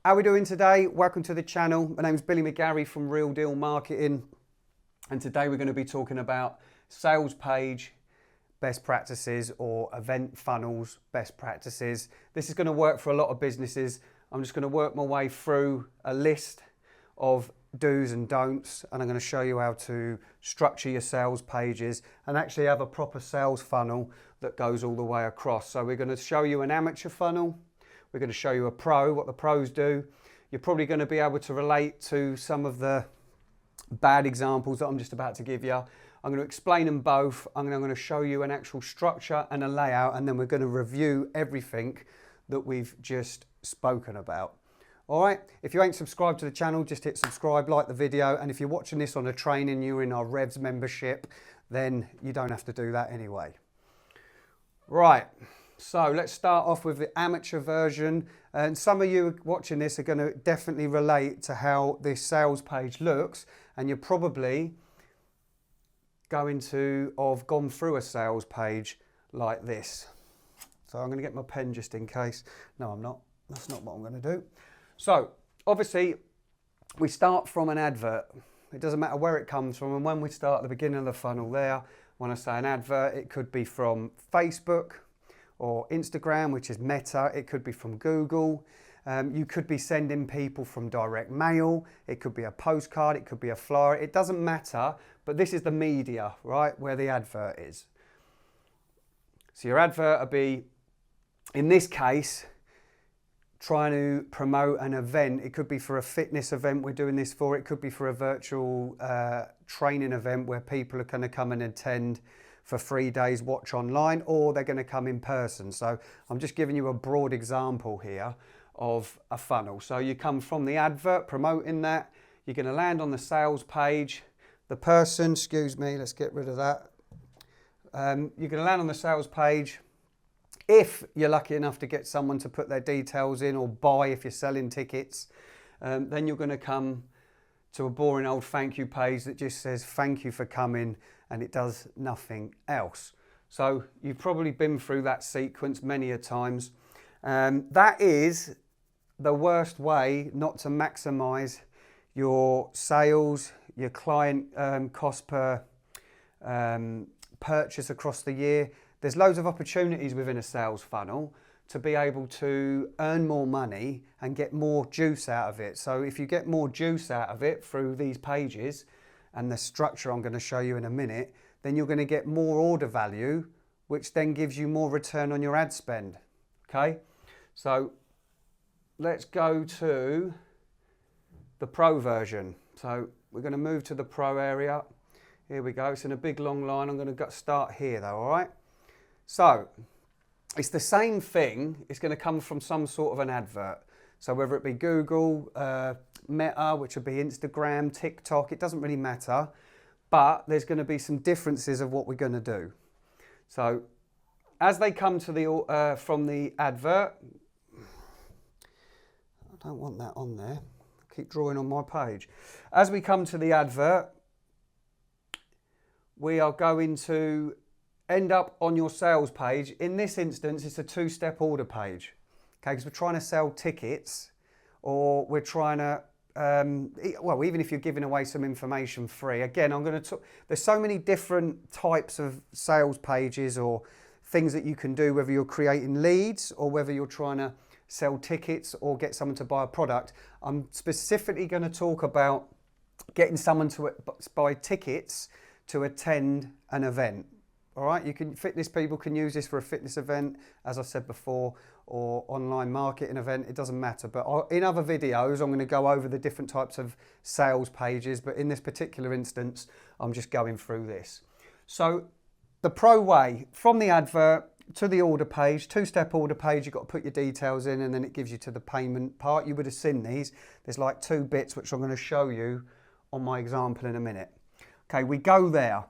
How are we doing today? Welcome to the channel. My name is Billy McGarry from Real Deal Marketing, and today we're going to be talking about sales page best practices or event funnels best practices. This is going to work for a lot of businesses. I'm just going to work my way through a list of do's and don'ts, and I'm going to show you how to structure your sales pages and actually have a proper sales funnel that goes all the way across. So we're going to show you an amateur funnel. We're going to show you a pro, what the pros do. You're probably going to be able to relate to some of the bad examples that I'm just about to give you. I'm going to explain them both. I'm going to show you an actual structure and a layout, and then we're going to review everything that we've just spoken about. All right, if you ain't subscribed to the channel, just hit subscribe, like the video, and if you're watching this on a training, you're in our Revs membership, then you don't have to do that anyway. Right. So let's start off with the amateur version, and some of you watching this are going to definitely relate to how this sales page looks, and you're probably going to have gone through a sales page like this. So I'm going to get my pen just in case. No, I'm not. That's not what I'm going to do. So obviously we start from an advert. It doesn't matter where it comes from, and when we start at the beginning of the funnel there, when I say an advert, it could be from Facebook or Instagram, which is Meta. It could be from Google. You could be sending people from direct mail. It could be a postcard. It could be a flyer. It doesn't matter, but this is the media, right, where the advert is. So your advert will be, in this case, trying to promote an event. It could be for a fitness event we're doing this for. It could be for a virtual training event where people are going to come and attend for 3 days, watch online, or they're going to come in person. So I'm just giving you a broad example here of a funnel. So you come from the advert, promoting that. You're going to land on the sales page. The person, excuse me, let's get rid of that. You're going to land on the sales page. If you're lucky enough to get someone to put their details in or buy, if you're selling tickets, then you're going to come to a boring old thank you page that just says thank you for coming, and it does nothing else. So you've probably been through that sequence many a times. That is the worst way not to maximize your sales, your client cost per purchase across the year. There's loads of opportunities within a sales funnel to be able to earn more money and get more juice out of it. So if you get more juice out of it through these pages and the structure I'm going to show you in a minute, then you're going to get more order value, which then gives you more return on your ad spend. Okay, so let's go to the pro version. So we're going to move to the pro area. Here we go. It's in a big long line. I'm going to start here though, all right? So it's the same thing. It's going to come from some sort of an advert. So whether it be Google, Meta, which would be Instagram, TikTok, it doesn't really matter. But there's going to be some differences of what we're going to do. So as they come to the from the advert, I don't want that on there. I keep drawing on my page. As we come to the advert, we are going to end up on your sales page. In this instance, it's a two-step order page, okay? Because we're trying to sell tickets, or we're trying to, well, even if you're giving away some information free. Again, I'm going to talk, there's so many different types of sales pages or things that you can do, whether you're creating leads or whether you're trying to sell tickets or get someone to buy a product. I'm specifically going to talk about getting someone to buy tickets to attend an event. All right, fitness people can use this for a fitness event, as I said before, or online marketing event, it doesn't matter. But in other videos, I'm going to go over the different types of sales pages, but in this particular instance, I'm just going through this. So the pro way, from the advert to the order page, two-step order page, you've got to put your details in, and then it gives you to the payment part. You would have seen these. There's like 2 bits, which I'm going to show you on my example in a minute. Okay, we go there.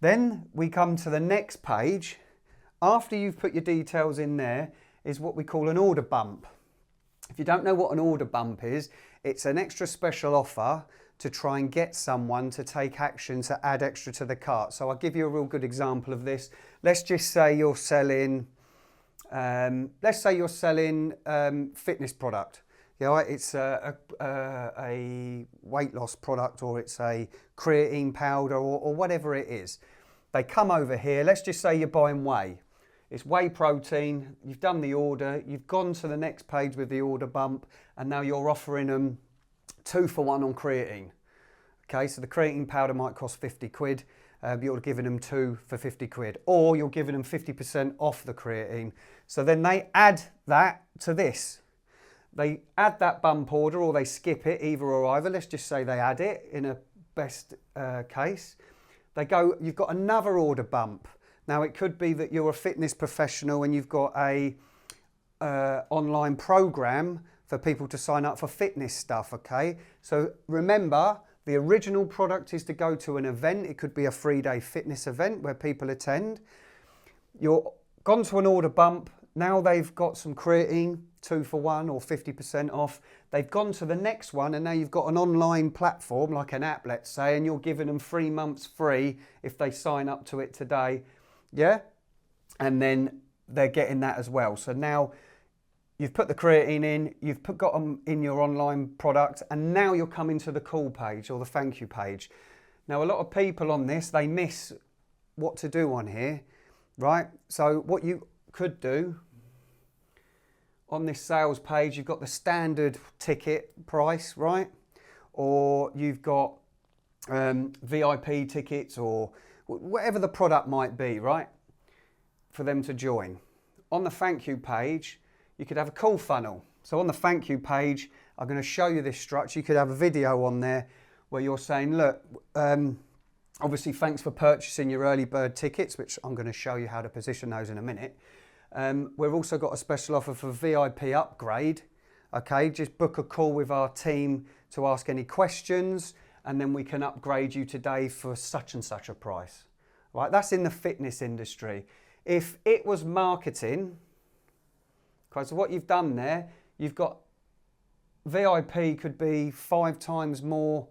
Then we come to the next page. After you've put your details in there is what we call an order bump. If you don't know what an order bump is, it's an extra special offer to try and get someone to take action to add extra to the cart. So I'll give you a real good example of this. Let's just say you're selling, fitness product. You know, it's a weight loss product, or it's a creatine powder, or whatever it is. They come over here. Let's just say you're buying whey. It's whey protein. You've done the order. You've gone to the next page with the order bump, and now you're offering them 2 for 1 on creatine. Okay, so the creatine powder might cost 50 quid. You're giving them 2 for 50 quid, or you're giving them 50% off the creatine. So then they add that to this. They add that bump order, or they skip it, either or either. Let's just say they add it in a best case. They go, you've got another order bump. Now it could be that you're a fitness professional and you've got a online program for people to sign up for fitness stuff, okay? So remember, the original product is to go to an event. It could be a 3-day fitness event where people attend. You're gone to an order bump. Now they've got some creatine, 2 for 1 or 50% off. They've gone to the next one, and now you've got an online platform, like an app, let's say, and you're giving them 3 months free if they sign up to it today. Yeah? And then they're getting that as well. So now you've put the creatine in, got them in your online product, and now you're coming to the call page or the thank you page. Now, a lot of people on this, they miss what to do on here, right? So what you could do on this sales page, you've got the standard ticket price, right? Or you've got VIP tickets, or whatever the product might be, right? For them to join. On the thank you page, you could have a call funnel. So on the thank you page, I'm going to show you this structure. You could have a video on there where you're saying, look, obviously thanks for purchasing your early bird tickets, which I'm going to show you how to position those in a minute. We've also got a special offer for VIP upgrade. Okay, just book a call with our team to ask any questions, and then we can upgrade you today for such and such a price. Right, that's in the fitness industry. If it was marketing, okay, so what you've done there, you've got VIP could be 5 times more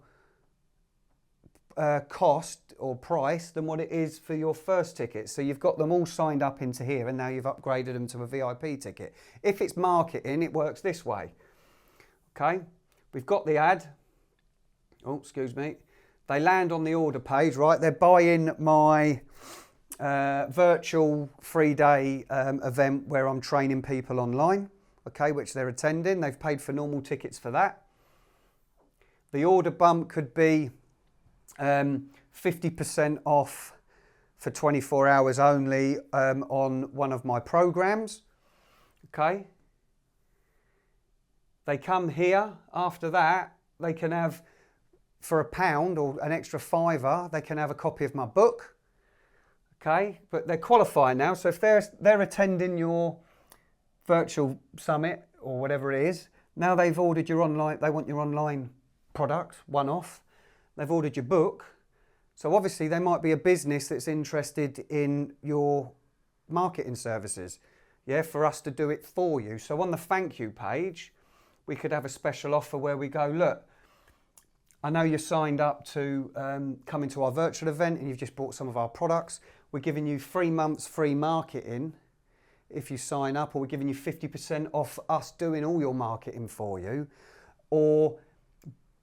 cost or price than what it is for your first ticket. So you've got them all signed up into here, and now you've upgraded them to a VIP ticket. If it's marketing, it works this way. Okay, we've got the ad. Oh, excuse me. They land on the order page, right? They're buying my virtual 3-day event where I'm training people online, okay, which they're attending. They've paid for normal tickets for that. The order bump could be 50% off for 24 hours only on one of my programs, okay? They come here. After that, they can have, for £1 or an extra £5, they can have a copy of my book, okay? But they're qualifying now, so if they're attending your virtual summit or whatever it is, now they've ordered your online, they want your online product, one off. They've ordered your book. So obviously they might be a business that's interested in your marketing services, yeah, for us to do it for you. So on the thank you page, we could have a special offer where we go, look, I know you're signed up to come into our virtual event and you've just bought some of our products. We're giving you 3 months free marketing if you sign up, or we're giving you 50% off us doing all your marketing for you, or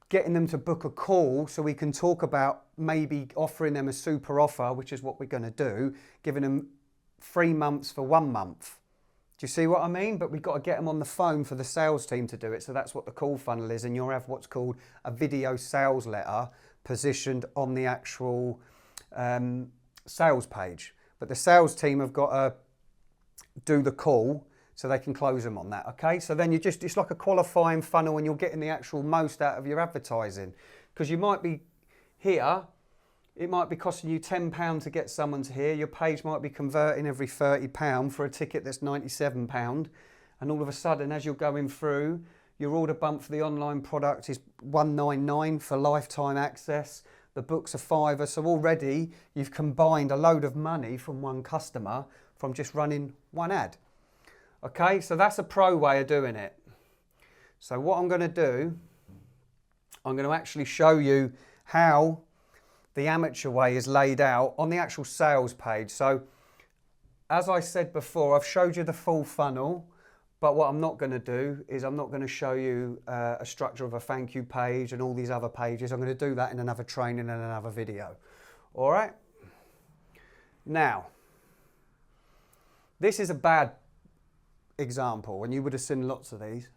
getting them to book a call so we can talk about maybe offering them a super offer, which is what we're going to do, giving them 3 months for 1 month. Do you see what I mean? But we've got to get them on the phone for the sales team to do it. So that's what the call funnel is. And you'll have what's called a video sales letter positioned on the actual sales page. But the sales team have got to do the call so they can close them on that, okay? So then it's like a qualifying funnel, and you're getting the actual most out of your advertising. Because you might be here, it might be costing you £10 to get someone to here. Your page might be converting every £30 for a ticket that's £97. And all of a sudden, as you're going through, your order bump for the online product is £199 for lifetime access. The book's a £5. So already you've combined a load of money from one customer from just running one ad. Okay, so that's a pro way of doing it. So what I'm going to do, I'm going to actually show you how the amateur way is laid out on the actual sales page. So as I said before, I've showed you the full funnel, But what I'm not going to do is I'm not going to show you a structure of a thank you page and all these other pages. I'm going to do that in another training and another video. All right? Now, this is a bad example, and you would have seen lots of these.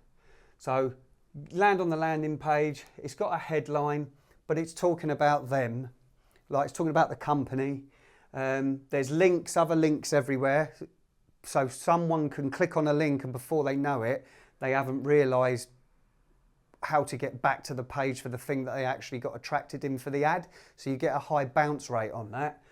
So, land on the landing page, it's got a headline, but it's talking about them, like it's talking about the company. There's links, other links everywhere. So someone can click on a link and before they know it, they haven't realised how to get back to the page for the thing that they actually got attracted in for the ad. So you get a high bounce rate on that.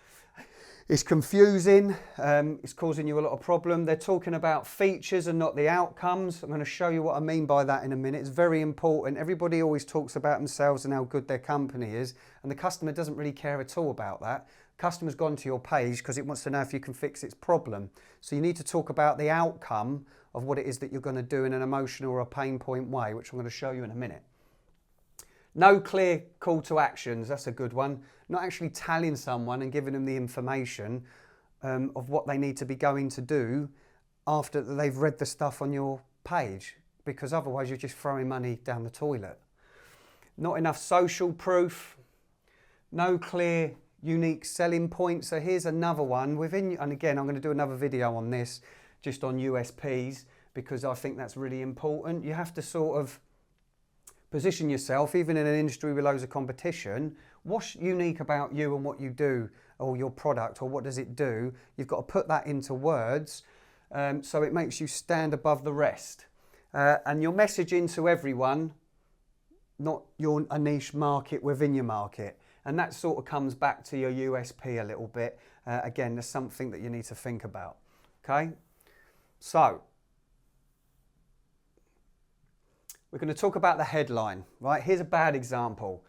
It's confusing, it's causing you a lot of problem. They're talking about features and not the outcomes. I'm going to show you what I mean by that in a minute. It's very important. Everybody always talks about themselves and how good their company is, and the customer doesn't really care at all about that. Customer's gone to your page because it wants to know if you can fix its problem. So you need to talk about the outcome of what it is that you're going to do in an emotional or a pain point way, which I'm going to show you in a minute. No clear call to actions, that's a good one. Not actually telling someone and giving them the information of what they need to be going to do after they've read the stuff on your page, because otherwise you're just throwing money down the toilet. Not enough social proof, no clear unique selling points. So here's another one within, and again I'm going to do another video on this just on USPs because I think that's really important. You have to sort of position yourself, even in an industry with loads of competition. What's unique about you and what you do, or your product, or what does it do? You've got to put that into words so it makes you stand above the rest. And your message into everyone, not a niche market within your market. And that sort of comes back to your USP a little bit. Again, there's something that you need to think about. Okay? So, we're going to talk about the headline, right? Here's a bad example.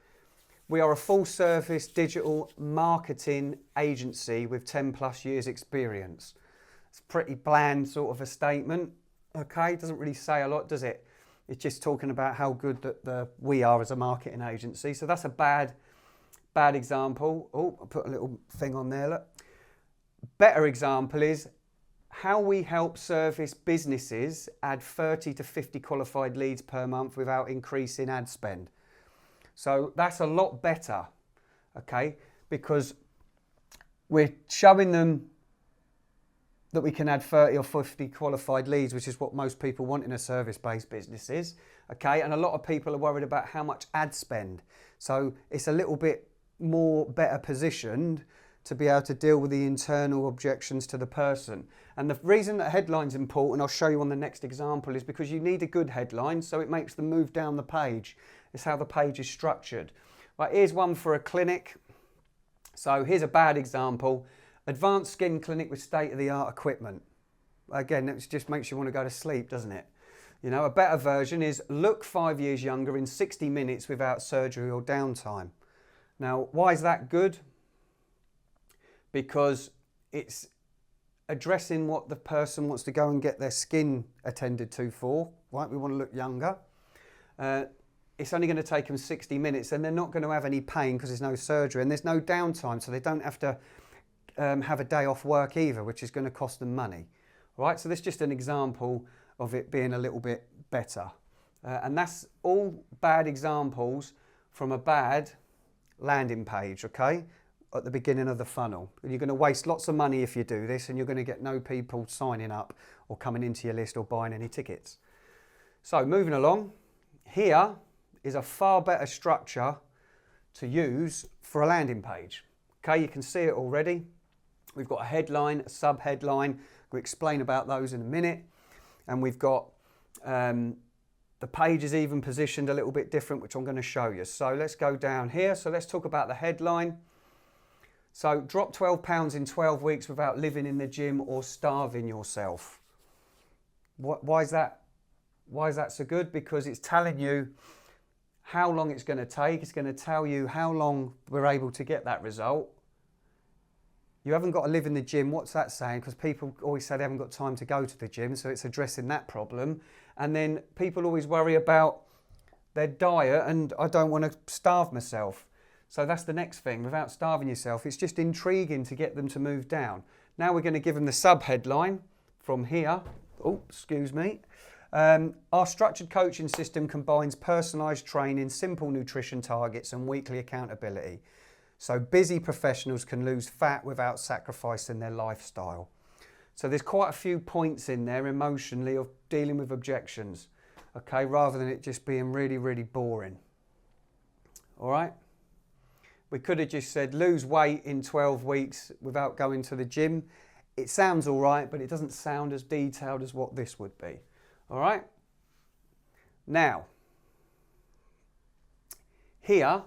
We are a full-service digital marketing agency with 10 plus years experience. It's a pretty bland sort of a statement, okay? It doesn't really say a lot, does it? It's just talking about how good that we are as a marketing agency. So that's a bad example. Oh, I put a little thing on there, look. Better example is how we help service businesses add 30 to 50 qualified leads per month without increasing ad spend. So that's a lot better, okay? Because we're showing them that we can add 30 or 50 qualified leads, which is what most people want in a service-based business is, okay? And a lot of people are worried about how much ad spend. So it's a little bit more better positioned to be able to deal with the internal objections to the person. And the reason that headline's important, I'll show you on the next example, is because you need a good headline so it makes them move down the page. It's how the page is structured. Right, here's one for a clinic. So here's a bad example. Advanced skin clinic with state-of-the-art equipment. Again, it just makes you want to go to sleep, doesn't it? You know, a better version is look 5 years younger in 60 minutes without surgery or downtime. Now, why is that good? Because it's addressing what the person wants to go and get their skin attended to for, right? We want to look younger. It's only going to take them 60 minutes and they're not going to have any pain because there's no surgery and there's no downtime, so they don't have to have a day off work either, which is going to cost them money. Right? So this is just an example of it being a little bit better. And that's all bad examples from a bad landing page, okay? At the beginning of the funnel. You're going to waste lots of money if you do this, and you're going to get no people signing up or coming into your list or buying any tickets. So moving along, here is a far better structure to use for a landing page. Okay, you can see it already. We've got a headline, a sub-headline. We'll explain about those in a minute. And we've got the page is even positioned a little bit different, which I'm going to show you. So let's go down here. So let's talk about the headline. So drop 12 pounds in 12 weeks without living in the gym or starving yourself. Why is that? Why is that so good? Because it's telling you how long it's going to take. It's going to tell you how long we're able to get that result. You haven't got to live in the gym. What's that saying? Because people always say they haven't got time to go to the gym, so it's addressing that problem. And then people always worry about their diet and I don't want to starve myself. So that's the next thing, without starving yourself. It's just intriguing to get them to move down. Now we're going to give them the sub-headline from here. Oh, excuse me. Our structured coaching system combines personalised training, simple nutrition targets and weekly accountability. So busy professionals can lose fat without sacrificing their lifestyle. So there's quite a few points in there emotionally of dealing with objections, okay, rather than it just being really, really boring. All right? We could have just said lose weight in 12 weeks without going to the gym. It sounds all right, but it doesn't sound as detailed as what this would be. All right? Now, here,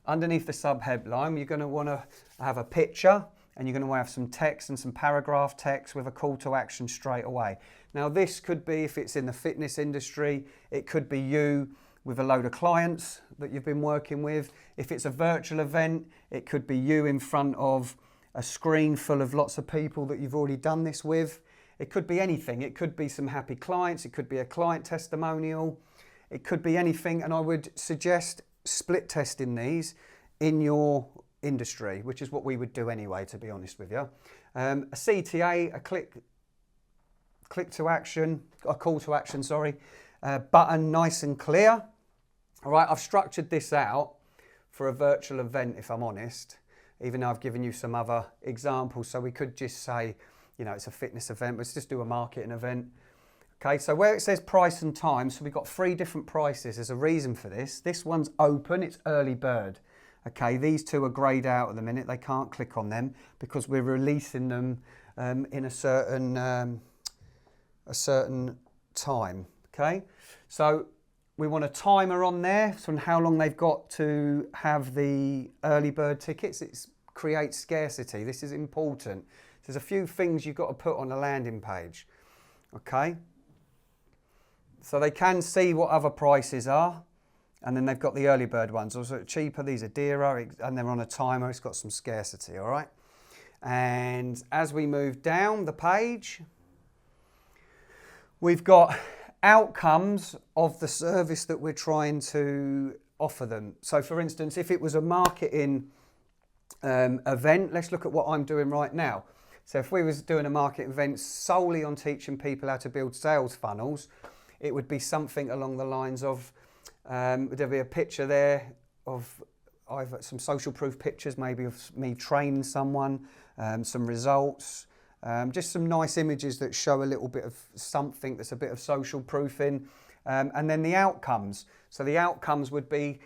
underneath the sub-headline, you're going to want to have a picture and you're going to have some text and some paragraph text with a call to action straight away. Now, this could be, if it's in the fitness industry, it could be you with a load of clients that you've been working with. If it's a virtual event, it could be you in front of a screen full of lots of people that you've already done this with. It could be anything. It could be some happy clients. It could be a client testimonial. It could be anything. And I would suggest split testing these in your industry, which is what we would do anyway, to be honest with you. A CTA, a click to action, a call to action, sorry, button nice and clear. All right, I've structured this out for a virtual event, if I'm honest, even though I've given you some other examples. So we could just say, you know, it's a fitness event. Let's just do a marketing event. Okay, so where it says price and time, so we've got 3 different prices. There's a reason for this. This one's open, it's early bird. Okay, these 2 are greyed out at the minute. They can't click on them because we're releasing them in a certain time. Okay, so we want a timer on there so how long they've got to have the early bird tickets. It creates scarcity. This is important. There's a few things you've got to put on a landing page. Okay, so they can see what other prices are. And then they've got the early bird ones. Also cheaper, these are dearer, and they're on a timer. It's got some scarcity, all right? And as we move down the page, we've got outcomes of the service that we're trying to offer them. So for instance, if it was a marketing event, let's look at what I'm doing right now. So if we was doing a marketing event solely on teaching people how to build sales funnels, it would be something along the lines of, there'll be a picture there of either some social proof pictures, maybe of me training someone, some results, just some nice images that show a little bit of something that's a bit of social proofing, and then the outcomes. So the outcomes would be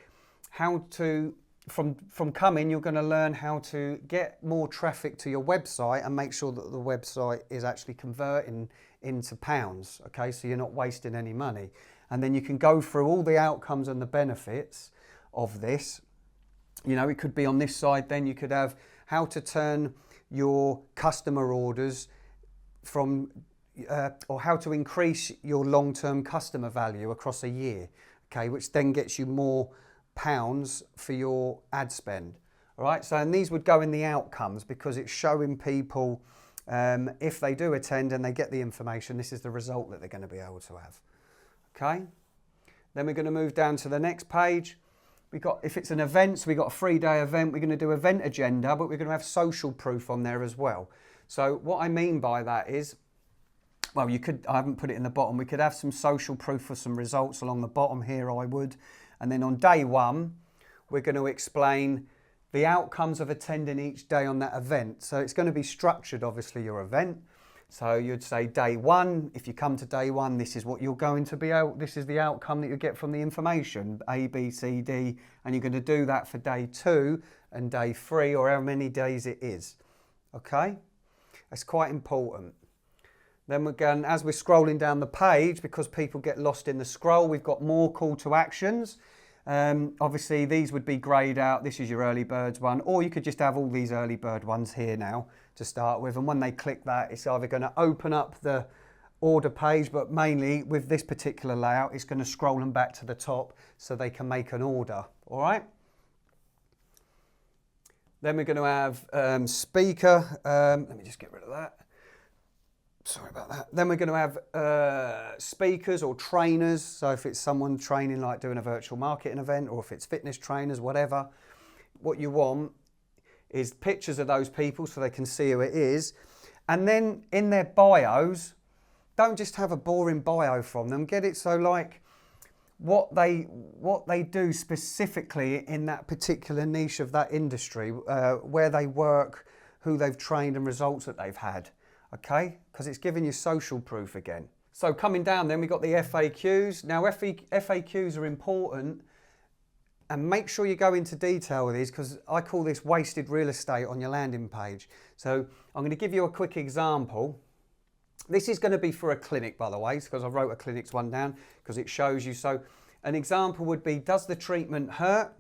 how to, from coming, you're going to learn how to get more traffic to your website and make sure that the website is actually converting into pounds, okay, so you're not wasting any money. And then you can go through all the outcomes and the benefits of this. You know, it could be on this side, then you could have how to turn your customer orders from, or how to increase your long-term customer value across a year, okay, which then gets you more pounds for your ad spend. All right, so and these would go in the outcomes because it's showing people if they do attend and they get the information, this is the result that they're going to be able to have. Okay, then we're going to move down to the next page. We got, if it's an event, so we've got a 3-day event, we're going to do event agenda, but we're going to have social proof on there as well. So what I mean by that is, well, you could, I haven't put it in the bottom, we could have some social proof for some results along the bottom here, I would. And then on day 1, we're going to explain the outcomes of attending each day on that event. So it's going to be structured, obviously, your event. So you'd say day 1, if you come to day 1, this is what you're going to be out, this is the outcome that you get from the information, A, B, C, D, and you're going to do that for day 2 and day 3, or how many days it is. Okay? That's quite important. Then we're going, as we're scrolling down the page, because people get lost in the scroll, we've got more call to actions. Obviously these would be greyed out. This is your early birds one, or you could just have all these early bird ones here now to start with, and when they click that, it's either going to open up the order page, but mainly with this particular layout, it's going to scroll them back to the top so they can make an order. All right, then we're going to have speaker. Let me just get rid of that. Sorry about that. Then we're going to have speakers or trainers. So if it's someone training, like doing a virtual marketing event, or if it's fitness trainers, whatever, what you want is pictures of those people so they can see who it is. And then in their bios, don't just have a boring bio from them. Get it so like what they do specifically in that particular niche of that industry, where they work, who they've trained and results that they've had, okay? Because it's giving you social proof again. So coming down then, we've got the FAQs. Now FAQs are important, and make sure you go into detail with these, because I call this wasted real estate on your landing page. So I'm going to give you a quick example. This is going to be for a clinic, by the way, because I wrote a clinic's one down because it shows you. So an example would be, does the treatment hurt?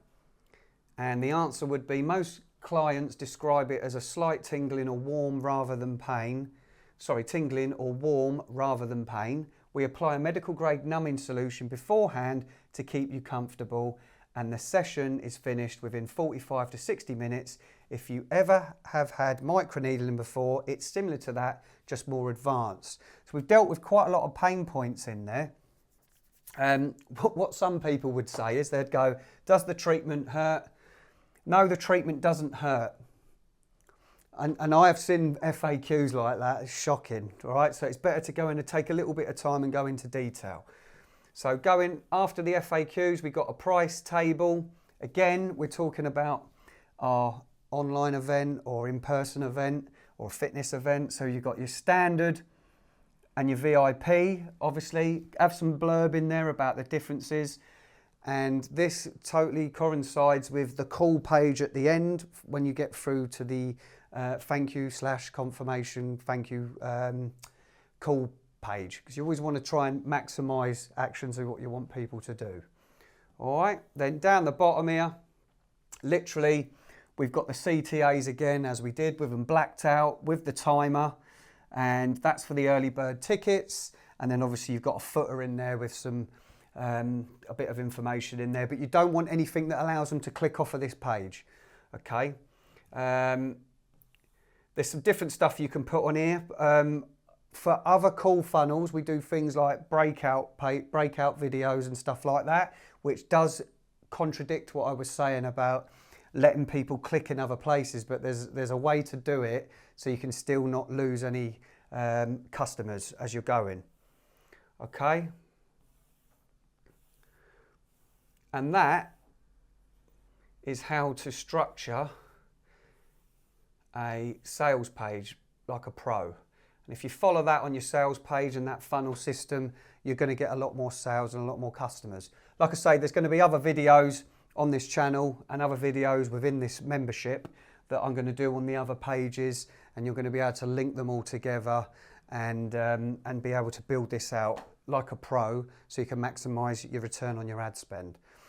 And the answer would be, most clients describe it as a slight tingling or warm rather than pain. Sorry, tingling or warm rather than pain. We apply a medical grade numbing solution beforehand to keep you comfortable, and the session is finished within 45 to 60 minutes. If you ever have had microneedling before, it's similar to that, just more advanced. So we've dealt with quite a lot of pain points in there. What some people would say is they'd go, does the treatment hurt? No, the treatment doesn't hurt. And I have seen FAQs like that. It's shocking, all right? So it's better to go in and take a little bit of time and go into detail. So going after the FAQs, we've got a price table. Again, we're talking about our online event or in-person event or fitness event. So you've got your standard and your VIP. Obviously, have some blurb in there about the differences. And this totally coincides with the call page at the end when you get through to the thank you / confirmation thank you call page, because you always want to try and maximize actions of what you want people to do. All right, then down the bottom here, literally we've got the CTAs again, as we did with them blacked out with the timer, and that's for the early bird tickets. And then obviously you've got a footer in there with some a bit of information in there, but you don't want anything that allows them to click off of this page. Okay, there's some different stuff you can put on here. For other call funnels, we do things like breakout videos and stuff like that, which does contradict what I was saying about letting people click in other places, but there's a way to do it so you can still not lose any customers as you're going. Okay. And that is how to structure a sales page like a pro. And if you follow that on your sales page and that funnel system, you're going to get a lot more sales and a lot more customers. Like I say, there's going to be other videos on this channel and other videos within this membership that I'm going to do on the other pages, and you're going to be able to link them all together and be able to build this out like a pro so you can maximize your return on your ad spend.